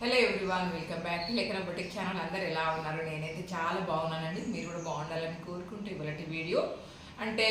Hello everyone, welcome back to లేఖన boutique channel. అందరు ఎలా ఉన్నారు? నేనైతే చాలా బాగున్నానండి. మీరు కూడా బాగుండాలని కోరుకుంటూ ఇవాళ వీడియో అంటే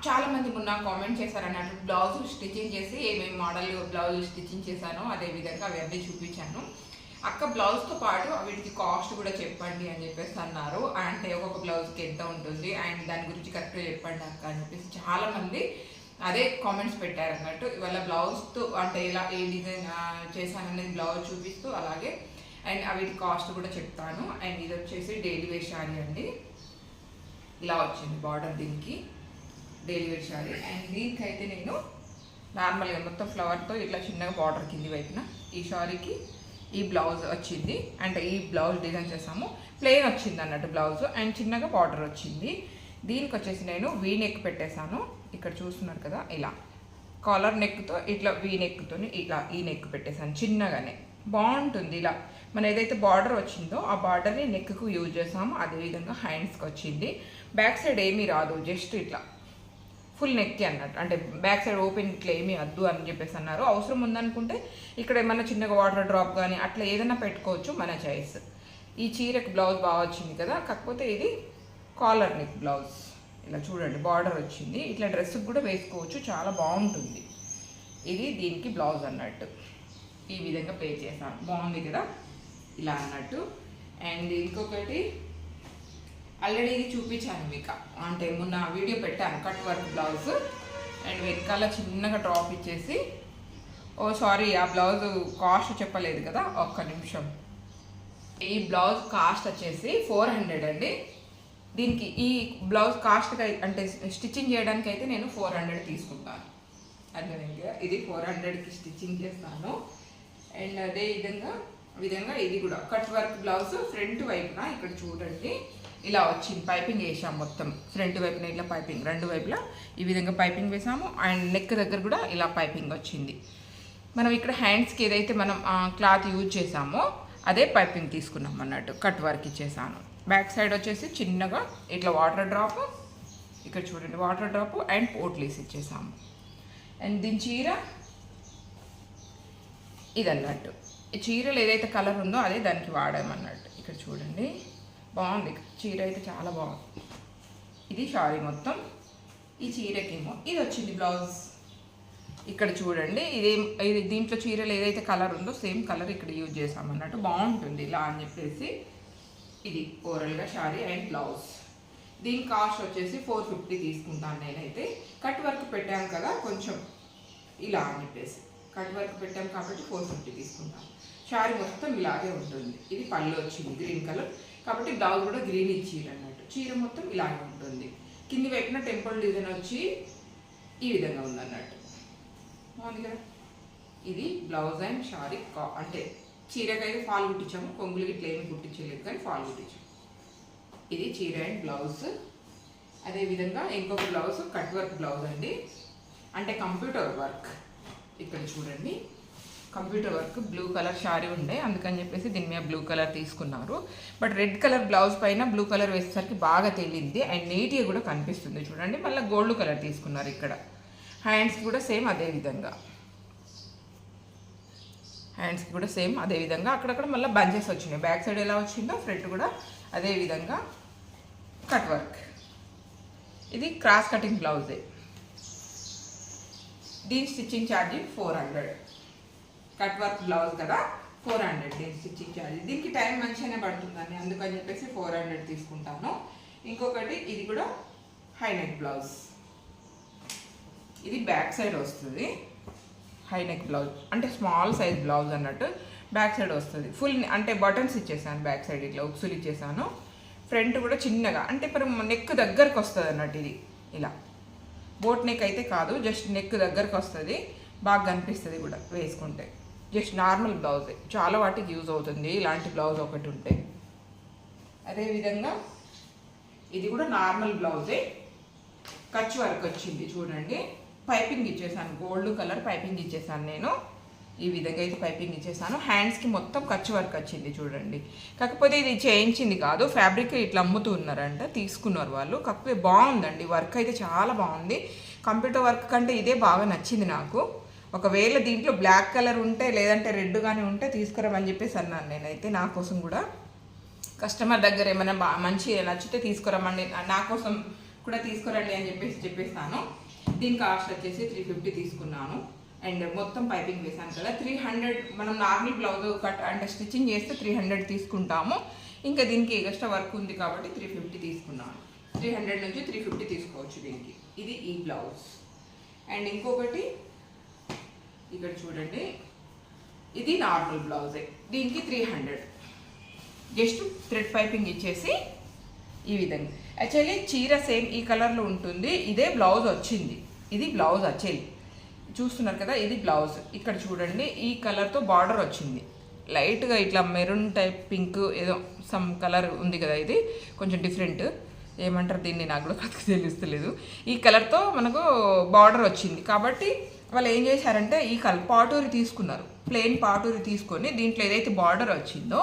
చాలా మంది మొన్న కామెంట్ చేశారు అన్నట్టు బ్లౌజ్ స్టిచ్చింగ్ చేసి ఏమేమి మోడల్ బ్లౌజ్ స్టిచ్చింగ్ చేశానో అదే విధంగా అవన్నీ చూపించాను. అక్క బ్లౌజ్తో పాటు వీటికి కాస్ట్ కూడా చెప్పండి అని చెప్పేసి అన్నారు. అంటే ఒక్కొక్క బ్లౌజ్కి ఎంత ఉంటుంది అండ్ దాని గురించి కరెక్ట్గా చెప్పండి అక్క అని చెప్పేసి చాలా మంది అదే కామెంట్స్ పెట్టారు అన్నట్టు. ఇవాళ బ్లౌజ్తో అంటే ఇలా ఏ డిజైన్ చేశాననేది బ్లౌజ్ చూపిస్తూ అలాగే అండ్ వీటి కాస్ట్ కూడా చెప్తాను. అండ్ ఇది వచ్చేసి డైలీ వేర్ శారీ అండి. ఇలా వచ్చింది బార్డర్ దీనికి, డైలీ వేర్ శారీ. అండ్ దీనికైతే నేను నార్మల్గా మొత్తం ఫ్లవర్తో ఇట్లా చిన్నగా బార్డర్ కింది వైపున ఈ శారీకి ఈ బ్లౌజ్ వచ్చింది. అంటే ఈ బ్లౌజ్ డిజైన్ చేసాము, ప్లెయిన్ వచ్చింది అన్నట్టు బ్లౌజ్ అండ్ చిన్నగా బార్డర్ వచ్చింది. దీనికి వచ్చేసి నేను వీ నెక్ పెట్టేశాను. ఇక్కడ చూస్తున్నారు కదా, ఇలా కాలర్ నెక్తో ఇట్లా వీ నెక్తో ఇలా ఈ నెక్ పెట్టేశాను చిన్నగానే. బాగుంటుంది ఇలా. మన ఏదైతే బార్డర్ వచ్చిందో ఆ బార్డర్ని నెక్కు యూజ్ చేసాము. అదేవిధంగా హ్యాండ్స్కి వచ్చింది. బ్యాక్ సైడ్ ఏమీ రాదు, జస్ట్ ఇట్లా ఫుల్ నెక్కి అన్నట్టు. అంటే బ్యాక్ సైడ్ ఓపెన్ ఇట్లా ఏమీ వద్దు అని చెప్పేసి అన్నారు. అవసరం ఉందనుకుంటే ఇక్కడ ఏమన్నా చిన్నగా వాటర్ డ్రాప్ కానీ అట్లా ఏదైనా పెట్టుకోవచ్చు, మన చాయిస్. ఈ చీరకు బ్లౌజ్ బాగా వచ్చింది కదా, కాకపోతే ఇది కాలర్ నెక్ బ్లౌజ్. ఇలా చూడండి బార్డర్ వచ్చింది. ఇట్లా డ్రెస్కి కూడా వేసుకోవచ్చు, చాలా బాగుంటుంది. ఇది దీనికి బ్లౌజ్ అన్నట్టు. ఈ విధంగా పే చేశాను, బాగుంది కదా ఇలా అన్నట్టు. అండ్ ఇంకొకటి ఆల్రెడీ ఇది చూపించాను మీకు, అంటే మొన్న వీడియో పెట్టాను కట్ వర్క్ బ్లౌజ్. అండ్ వెనకాల చిన్నగా డ్రాప్ ఇచ్చేసి, ఓ సారీ ఆ బ్లౌజ్ కాస్ట్ చెప్పలేదు కదా, ఒక్క నిమిషం. ఈ బ్లౌజ్ కాస్ట్ వచ్చేసి 400 అండి. దీనికి ఈ బ్లౌజ్ కాస్ట్కి అంటే స్టిచ్చింగ్ చేయడానికి అయితే నేను 400 తీసుకుంటాను. అర్థమైందిగా, ఇది 400కి స్టిచ్చింగ్ చేస్తాను. అండ్ అదే విధంగా ఇది కూడా కట్ వర్క్ బ్లౌజ్. ఫ్రంట్ వైపున ఇక్కడ చూడండి ఇలా వచ్చింది, పైపింగ్ వేసాం మొత్తం. ఫ్రంట్ వైపున ఇలా పైపింగ్, రెండు వైపులా ఈ విధంగా పైపింగ్ వేసాము. అండ్ నెక్ దగ్గర కూడా ఇలా పైపింగ్ వచ్చింది. మనం ఇక్కడ హ్యాండ్స్కి ఏదైతే మనం క్లాత్ యూజ్ చేసామో అదే పైపింగ్ తీసుకున్నాం అన్నట్టు. కట్ వర్క్ ఇచ్చేసాను. బ్యాక్ సైడ్ వచ్చేసి చిన్నగా ఇట్లా వాటర్ డ్రాప్, ఇక్కడ చూడండి వాటర్ డ్రాప్ అండ్ పోట్లీస్ ఇచ్చేసాము. అండ్ దీని చీర ఇదన్నట్టు. ఈ చీరలు ఏదైతే కలర్ ఉందో అదే దానికి వాడామన్నట్టు. ఇక్కడ చూడండి బాగుంది చీర, అయితే చాలా బాగుంది. ఇది శారీ మొత్తం. ఈ చీరకేమో ఇది వచ్చింది బ్లౌజ్. ఇక్కడ చూడండి ఇది దీంట్లో చీరలు ఏదైతే కలర్ ఉందో సేమ్ కలర్ ఇక్కడ యూజ్ చేసామన్నట్టు. బాగుంటుంది ఇలా అని చెప్పేసి. ఇది ఓవరాల్గా శారీ అండ్ బ్లౌజ్. దీని కాస్ట్ వచ్చేసి 450 తీసుకుంటాను నేనైతే. కట్ వర్క్ పెట్టాను కదా కొంచెం ఇలా అని చెప్పేసి, కట్ వర్క్ పెట్టాము కాబట్టి 450 తీసుకుంటాను. శారీ మొత్తం ఇలాగే ఉంటుంది. ఇది పళ్ళు వచ్చింది గ్రీన్ కలర్ కాబట్టి బ్లౌజ్ కూడా గ్రీన్ ఇచ్చిర్రు అన్నట్టు. చీర మొత్తం ఇలాగే ఉంటుంది. కింది వైపున టెంపుల్ డిజైన్ వచ్చి ఈ విధంగా ఉందన్నట్టు. బాగుంది కదా. ఇది బ్లౌజ్ అండ్ శారీ. అంటే చీరకైతే ఫాల్ కుట్టించాము, కొంగులకి ఇట్లా ఏమి కుట్టించలేదు కానీ ఫాల్ కుట్టించాము. ఇది చీర అండ్ బ్లౌజ్. అదేవిధంగా ఇంకొక బ్లౌజ్ కట్ వర్క్ బ్లౌజ్ అండి, అంటే కంప్యూటర్ వర్క్. ఇక్కడ చూడండి computer work. Blue colour sari ఉండే, అందుకని చెప్పేసి దీని మీద బ్లూ కలర్ తీసుకున్నారు. బట్ రెడ్ కలర్ బ్లౌజ్ పైన బ్లూ కలర్ వేసేసరికి బాగా తెలియంది అండ్ నీట్గా కూడా కనిపిస్తుంది. చూడండి మళ్ళీ గోల్డ్ కలర్ తీసుకున్నారు ఇక్కడ. హ్యాండ్స్కి కూడా సేమ్ అదే విధంగా, హ్యాండ్స్కి కూడా సేమ్ అదే విధంగా. అక్కడక్కడ మళ్ళీ బంచెస్ వచ్చినాయి. బ్యాక్ సైడ్ ఎలా వచ్చిందో ఫ్రంట్ కూడా అదే విధంగా కట్ వర్క్. ఇది క్రాస్ కటింగ్ బ్లౌజే. దీని stitching charge 400. Cut work blouse కదా 400 దీని స్టిచ్చింగ్ ఛార్జ్. దీనికి టైం మంచిగానే పడుతుందండి, అందుకని చెప్పేసి 400 తీసుకుంటాను. ఇంకొకటి ఇది కూడా హై నెక్ బ్లౌజ్. ఇది బ్యాక్ సైడ్ వస్తుంది. హై నెక్ బ్లౌజ్ అంటే స్మాల్ సైజ్ బ్లౌజ్ అన్నట్టు. బ్యాక్ సైడ్ వస్తుంది ఫుల్, అంటే బటన్స్ ఇచ్చేసాను బ్యాక్ సైడ్, ఇట్లా ఉక్సులు ఇచ్చేసాను. ఫ్రంట్ కూడా చిన్నగా, అంటే ఇప్పుడు నెక్ దగ్గరకు వస్తుంది అన్నట్టు. ఇది ఇలా బోట్ నెక్ అయితే కాదు, జస్ట్ నెక్ దగ్గరకు వస్తుంది. బాగా కనిపిస్తుంది కూడా వేసుకుంటే. జస్ట్ నార్మల్ బ్లౌజే, చాలా వాటికి యూజ్ అవుతుంది ఇలాంటి బ్లౌజ్ ఒకటి ఉంటే. అదేవిధంగా ఇది కూడా నార్మల్ బ్లౌజే, కచ్ వర్క్ వచ్చింది. చూడండి పైపింగ్ ఇచ్చేసాను, గోల్డ్ కలర్ పైపింగ్ ఇచ్చేసాను నేను. ఈ విధంగా అయితే పైపింగ్ ఇచ్చేసాను. హ్యాండ్స్కి మొత్తం కచ్ వర్క్ వచ్చింది చూడండి. కాకపోతే ఇది చేయించింది కాదు, ఫ్యాబ్రిక్ ఇట్లా అమ్ముతూ ఉన్నారంట, తీసుకున్నారు వాళ్ళు. కాకపోతే బాగుందండి వర్క్ అయితే చాలా బాగుంది. కంప్యూటర్ వర్క్ కంటే ఇదే బాగా నచ్చింది నాకు. ఒకవేళ దీంట్లో బ్లాక్ కలర్ ఉంటే లేదంటే రెడ్ కానీ ఉంటే తీసుకురామని చెప్పేసి అన్నాను నేనైతే. నా కోసం కూడా కస్టమర్ దగ్గర ఏమైనా మంచి నచ్చితే తీసుకురమ్మండి, నా కోసం కూడా తీసుకురండి అని చెప్పేస్తాను. దీని కాస్ట్ వచ్చేసి 350 తీసుకున్నాను. అండ్ మొత్తం పైపింగ్ వేసాను కదా. 300 మనం నార్మల్ బ్లౌజ్ కట్ అంటే స్టిచ్చింగ్ చేస్తే 300 తీసుకుంటాము. ఇంకా దీనికి ఎక్స్ట్రా వర్క్ ఉంది కాబట్టి 350 తీసుకున్నాను. 300 నుంచి 350 తీసుకోవచ్చు దీనికి. ఇది ఈ బ్లౌజ్. అండ్ ఇంకొకటి ఇక్కడ చూడండి, ఇది నార్మల్ బ్లౌజే, దీనికి 300 జస్ట్ థ్రెడ్ పైపింగ్ ఇచ్చేసి ఈ విధంగా. యాక్చువల్లీ చీర సేమ్ ఈ కలర్లో ఉంటుంది, ఇదే బ్లౌజ్ వచ్చింది. ఇది బ్లౌజ్ వచ్చేది చూస్తున్నారు కదా, ఇది బ్లౌజ్. ఇక్కడ చూడండి ఈ కలర్తో బార్డర్ వచ్చింది, లైట్గా ఇట్లా మెరూన్ టైప్ పింక్ ఏదో సమ్ కలర్ ఉంది కదా, ఇది కొంచెం డిఫరెంట్, ఏమంటారు దీన్ని నాకు కూడా కథకు తెలుస్తలేదు. ఈ కలర్తో మనకు బార్డర్ వచ్చింది కాబట్టి వాళ్ళు ఏం చేశారంటే ఈ కలర్ పాటూరి తీసుకున్నారు, ప్లెయిన్ పాటూరి తీసుకొని దీంట్లో ఏదైతే బార్డర్ వచ్చిందో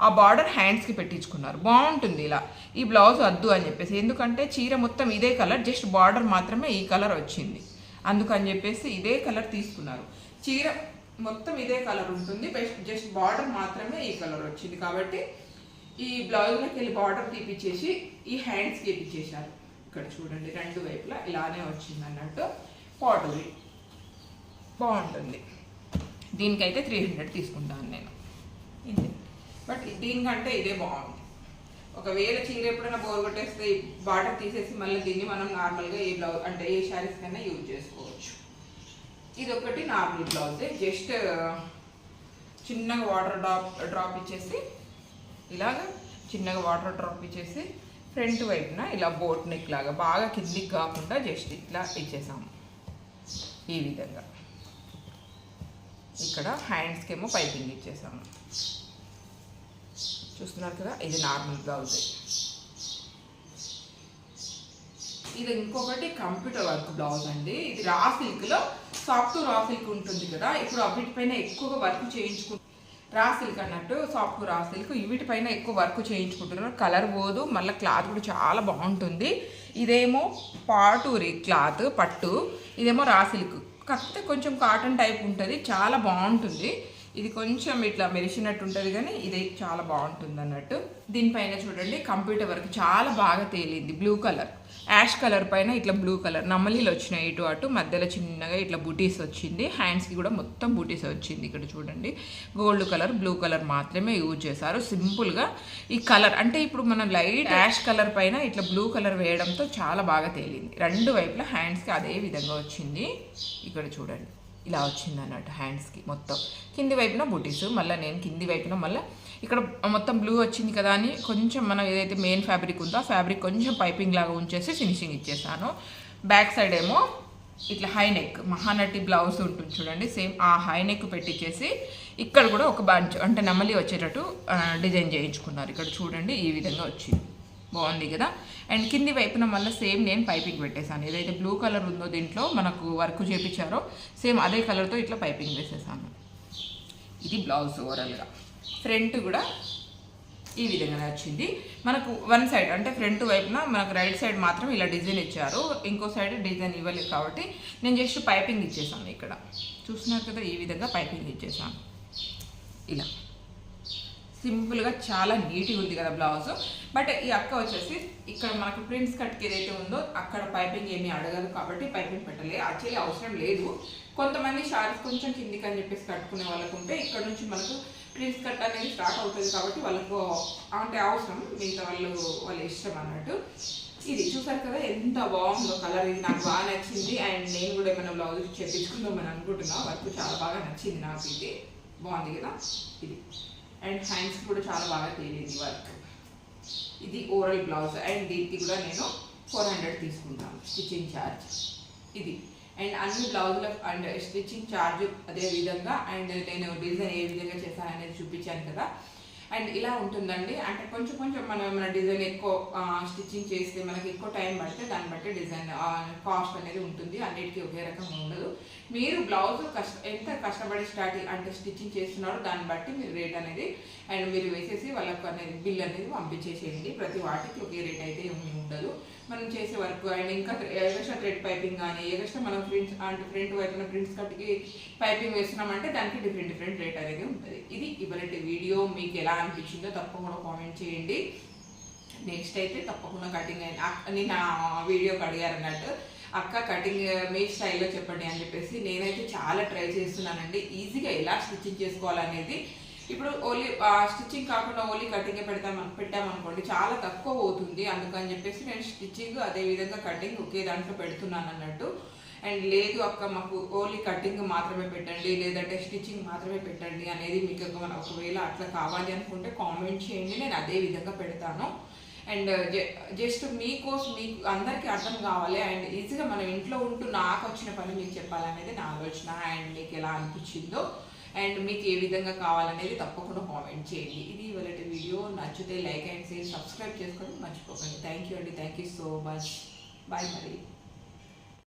ఆ బార్డర్ హ్యాండ్స్కి పెట్టించుకున్నారు. బాగుంటుంది ఇలా. ఈ బ్లౌజ్ వద్దు అని చెప్పేసి, ఎందుకంటే చీర మొత్తం ఇదే కలర్, జస్ట్ బార్డర్ మాత్రమే ఈ కలర్ వచ్చింది, అందుకని చెప్పేసి ఇదే కలర్ తీసుకున్నారు. చీర మొత్తం ఇదే కలర్ ఉంటుంది, జస్ట్ బార్డర్ మాత్రమే ఈ కలర్ వచ్చింది కాబట్టి ఈ బ్లౌజ్లోకి వెళ్ళి బార్డర్ తీపిచ్చేసి ఈ హ్యాండ్స్కి ఇప్పించేశారు. ఇక్కడ చూడండి రెండు వైపులా ఇలానే వచ్చింది అన్నట్టు. పాటూరి బాగుంటుంది. దీనికైతే 300 తీసుకుంటాను నేను, ఇదే. బట్ దీనికంటే ఇదే బాగుంది. ఒకవేళ చీర ఎప్పుడైనా బోర్ కొట్టేస్తే బార్డర్ తీసేసి మళ్ళీ దీన్ని మనం నార్మల్గా ఏ బ్లౌజ్ అంటే ఏ శారీస్ కన్నా యూజ్ చేసుకోవచ్చు. ఇది ఒకటి నార్మల్ బ్లౌజే, జస్ట్ చిన్నగా వాటర్ డ్రాప్ ఇచ్చేసి ఇలాగా చిన్నగా వాటర్ డ్రాప్ ఇచ్చేసి ఫ్రంట్ వైపున ఇలా బోట్ నెక్ లాగా బాగా కిందికి కాకుండా జస్ట్ ఇట్లా ఇచ్చేసాము ఈ విధంగా. ఇక్కడ హ్యాండ్స్కి ఏమో పైపింగ్ ఇచ్చేసాము, చూస్తున్నారు కదా. ఇది నార్మల్ బ్లౌజే. ఇది ఇంకొకటి కంప్యూటర్ వర్క్ బ్లౌజ్ అండి. ఇది రా సిల్క్లో సాఫ్ట్ రా సిల్క్ ఉంటుంది కదా, ఇప్పుడు వీటిపైన ఎక్కువగా వర్క్ చేయించుకుంటారు. రా సిల్క్ అన్నట్టు సాఫ్ట్ రా సిల్క్, వీటిపైన ఎక్కువ వర్క్ చేయించుకుంటున్నారు. కలర్ పోదు, మళ్ళీ క్లాత్ కూడా చాలా బాగుంటుంది. ఇదేమో పాటూరి క్లాత్ పట్టు, ఇదేమో రా సిల్క్, కాకపోతే కొంచెం కాటన్ టైప్ ఉంటుంది, చాలా బాగుంటుంది. ఇది కొంచెం ఇట్లా మెరిసినట్టు ఉంటుంది కానీ ఇది చాలా బాగుంటుంది అన్నట్టు. దీనిపైన చూడండి కంప్యూటర్ వర్క్ చాలా బాగా తేలింది. బ్లూ కలర్, యాష్ కలర్ పైన ఇట్లా బ్లూ కలర్ నమ్మలీలు వచ్చినాయి ఇటు అటు, మధ్యలో చిన్నగా ఇట్లా బూటీస్ వచ్చింది. హ్యాండ్స్కి కూడా మొత్తం బూటీస్ వచ్చింది. ఇక్కడ చూడండి గోల్డ్ కలర్, బ్లూ కలర్ మాత్రమే యూజ్ చేశారు సింపుల్గా. ఈ కలర్ అంటే ఇప్పుడు మనం లైట్ యాష్ కలర్ పైన ఇట్లా బ్లూ కలర్ వేయడంతో చాలా బాగా తేలింది. రెండు వైపులా హ్యాండ్స్కి అదే విధంగా వచ్చింది. ఇక్కడ చూడండి ఇలా వచ్చింది అన్నట్టు హ్యాండ్స్కి మొత్తం. కింది వైపున బూటీస్, మళ్ళీ నేను కింది వైపున మళ్ళీ ఇక్కడ మొత్తం బ్లూ వచ్చింది కదా అని కొంచెం మనం ఏదైతే మెయిన్ ఫ్యాబ్రిక్ ఉందో ఆ ఫ్యాబ్రిక్ కొంచెం పైపింగ్ లాగా ఉంచేసి ఫినిషింగ్ ఇచ్చేసాను. బ్యాక్ సైడ్ ఏమో ఇట్లా హై నెక్ మహానటి బ్లౌజ్ ఉంటుంది చూడండి, సేమ్ ఆ హై నెక్ పెట్టించేసి ఇక్కడ కూడా ఒక బంచ్ అంటే నమ్మలి వచ్చేటట్టు డిజైన్ చేయించుకున్నారు. ఇక్కడ చూడండి ఈ విధంగా వచ్చింది, బాగుంది కదా. అండ్ కింది వైపున మళ్ళీ సేమ్ నేను పైపింగ్ పెట్టేశాను, ఏదైతే బ్లూ కలర్ ఉందో దీంట్లో మనకు వర్క్ చేయించారో సేమ్ అదే కలర్తో ఇట్లా పైపింగ్ వేసేసాను. ఇది బ్లౌజ్ ఓవరాల్గా. ఫ్రంట్ కూడా ఈ విధంగా వచ్చింది. మనకు వన్ సైడ్ అంటే ఫ్రంట్ వైపున మనకు రైట్ సైడ్ మాత్రం ఇలా డిజైన్ ఇచ్చారు, ఇంకో సైడ్ డిజైన్ ఇవ్వలేదు కాబట్టి నేను జస్ట్ పైపింగ్ ఇచ్చేసాను. ఇక్కడ చూస్తున్నారు కదా ఈ విధంగా పైపింగ్ ఇచ్చేసాను. ఇలా సింపుల్గా చాలా నీట్గా ఉంది కదా బ్లౌజ్. బట్ ఈ అక్క వచ్చేసి ఇక్కడ మనకు ప్రిన్స్ కట్కి ఏదైతే ఉందో అక్కడ పైపింగ్ ఏమీ అడగదు కాబట్టి పైపింగ్ పెట్టలేదు. యాక్చువల్లీ అవసరం లేదు. కొంతమంది శారీస్ కొంచెం కిందికి అని చెప్పేసి కట్టుకునే వాళ్ళకు ఉంటే ఇక్కడ నుంచి మనకు ప్రిన్స్ కట్ అనేది స్టార్ట్ అవుతుంది కాబట్టి వాళ్ళకు అంటే అవసరం, మిగతా వాళ్ళ ఇష్టం అన్నట్టు. ఇది చూసారు కదా ఎంత బాగుందో కలర్, ఇది నాకు బాగా నచ్చింది. అండ్ నేను కూడా ఏమైనా బ్లౌజ్ చేపించుకుందామని అనుకుంటున్నా, వర్క్ చాలా బాగా నచ్చింది నాకు. ఇది బాగుంది కదా ఇది. అండ్ హ్యాండ్స్ కూడా చాలా బాగా తేలింది వర్క్. ఇది ఓవరాల్ బ్లౌజ్. అండ్ దీనికి కూడా నేను 400 తీసుకుంటాను స్టిచ్చింగ్ ఛార్జ్ ఇది. అండ్ అన్ని బ్లౌజుల అండ్ స్టిచ్చింగ్ ఛార్జ్ అదే విధంగా. అండ్ నేను డిజైన్ ఏ విధంగా చేశాను అనేది చూపించాను కదా. అండ్ ఇలా ఉంటుందండి. అంటే కొంచెం కొంచెం మనం ఏమైనా డిజైన్ ఎక్కువ స్టిచ్చింగ్ చేస్తే మనకి ఎక్కువ టైం పడితే దాన్ని బట్టి డిజైన్ కాస్ట్ అనేది ఉంటుంది. అన్నిటికీ ఒకే రకంగా ఉండదు. మీరు బ్లౌజ్ ఎంత కష్టపడి అంటే స్టిచ్చింగ్ చేస్తున్నారో దాన్ని బట్టి మీరు రేట్ అనేది అండ్ మీరు వేసేసి వాళ్ళకు అనేది బిల్ అనేది పంపించేసేయండి. ప్రతి వాటికి ఒకే రేట్ అయితే ఏమి ఉండదు. మనం చేసే వర్క్ అండ్ ఇంకా ఎగస్ట్రా థ్రెడ్ పైపింగ్ కానీ ఎగస్ట్రా మనం ప్రింట్స్ అంటే ఫ్రంట్ వైపున ప్రింట్స్ కట్టికి పైపింగ్ వేస్తున్నామంటే దానికి డిఫరెంట్ రేట్ అనేది ఉంటుంది. ఇది ఇవాళ వీడియో మీకు ఎలా అనిపించిందో తప్పకుండా కామెంట్ చేయండి. నెక్స్ట్ అయితే తప్పకుండా కటింగ్ నేను ఆ వీడియోకి అడిగారు అన్నట్టు, అక్క కటింగ్ మీ స్టైల్లో చెప్పండి అని చెప్పేసి నేనైతే చాలా ట్రై చేస్తున్నానండి. ఈజీగా ఎలా స్టిచ్చింగ్ చేసుకోవాలనేది ఇప్పుడు ఓన్లీ స్టిచ్చింగ్ కాకుండా ఓన్లీ కటింగ్ పెట్టామనుకోండి చాలా తక్కువ అవుతుంది. అందుకని చెప్పేసి నేను స్టిచ్చింగ్ అదేవిధంగా కటింగ్ ఒకే దాంట్లో పెడుతున్నాను అన్నట్టు. అండ్ లేదు అక్క మాకు ఓన్లీ కటింగ్ మాత్రమే పెట్టండి లేదంటే స్టిచ్చింగ్ మాత్రమే పెట్టండి అనేది మీకు ఒకవేళ అట్లా కావాలి అనుకుంటే కామెంట్ చేయండి, నేను అదే విధంగా పెడతాను. అండ్ జస్ట్ మీకోసం మీకు అందరికీ అర్థం కావాలి అండ్ ఈజీగా మనం ఇంట్లో ఉంటూ నాకు వచ్చిన పని మీకు చెప్పాలనేది నా ఆలోచన. అండ్ మీకు ఎలా అనిపించిందో అండ్ మీకు ఏ విధంగా కావాలనేది తప్పకుండా కామెంట్ చేయండి. ఇది ఇవాళ వీడియో. నచ్చితే లైక్ అండ్ షేర్ సబ్స్క్రైబ్ చేసుకోవడం మర్చిపోకండి. థ్యాంక్ యూ అండి. Thank you so much. Bye మరి.